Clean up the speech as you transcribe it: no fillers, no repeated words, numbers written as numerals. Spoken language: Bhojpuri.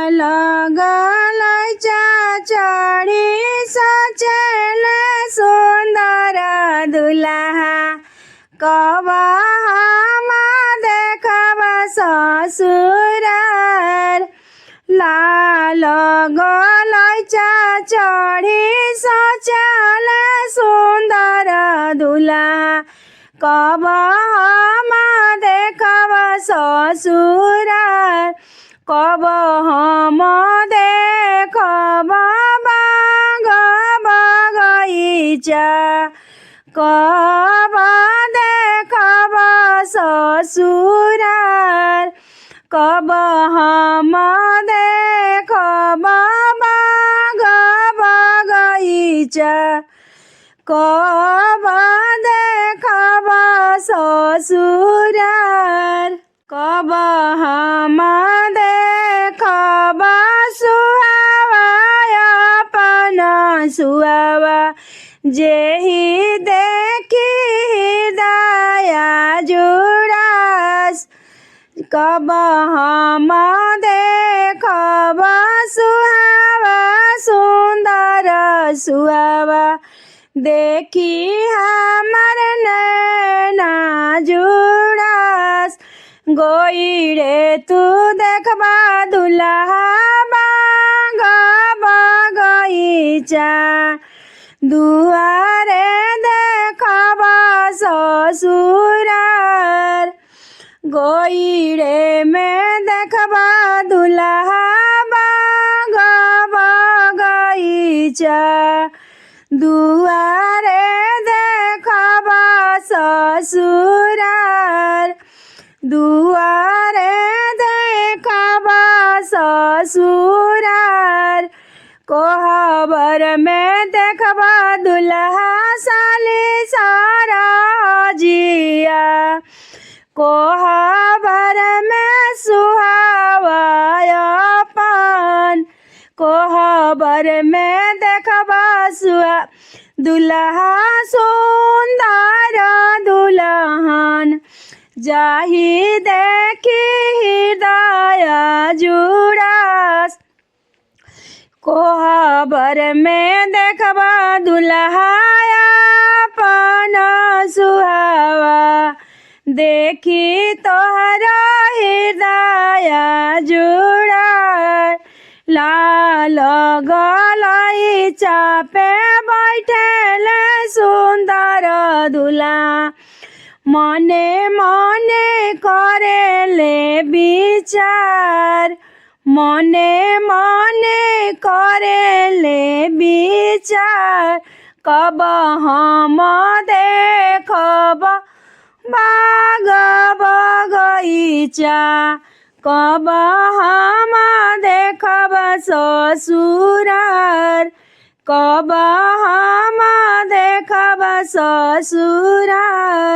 लाल गलैचा चढ़ी सचेले सुंदर दुल्हा कब हम देखब ससुरार। लाल गलैचा चढ़ी सचेले सुंदर दुल्हा कब हम देखब ससुरार। कब हम देखब बाग बगैचा कब देखब ससुरार। कब हम देखब बाग बगैचा कब देखब ससुरार। कब हम देखब सुहावा अपन सुहावा जेहि देखी हृदय जुड़ास। कब हम देखब सुहावा सुंदर सुहावा देखी हमर नैना जुड़ास। गोइरे तू देखबा दुल्हा बाग बगैचा दुआरे देखब ससुरार। गोइरे में देखबा दुल्हा बाग बगैचा दुआरे देखब ससुरार। दुआरे देखब ससुरार। कोहबर में देखब दुल्हा साली सरहजिया कोहबर में सुहावा अपन। कोहबर में देखब दुल्हा सुंदर दुल्हन जाहि देखी हृदय जुड़ास। कोहबर में देखब दुल्हा अपन सुहावा देखी तोहर हृदय जुड़ास। लाल गलैचा पे बैठेले सुंदर दुल्हा मने मने करेले विचार। मने मने करेले विचार। कब हम देखब बाग बगैचा कब हम देखब ससुरार। कब हम देखब ससुरार।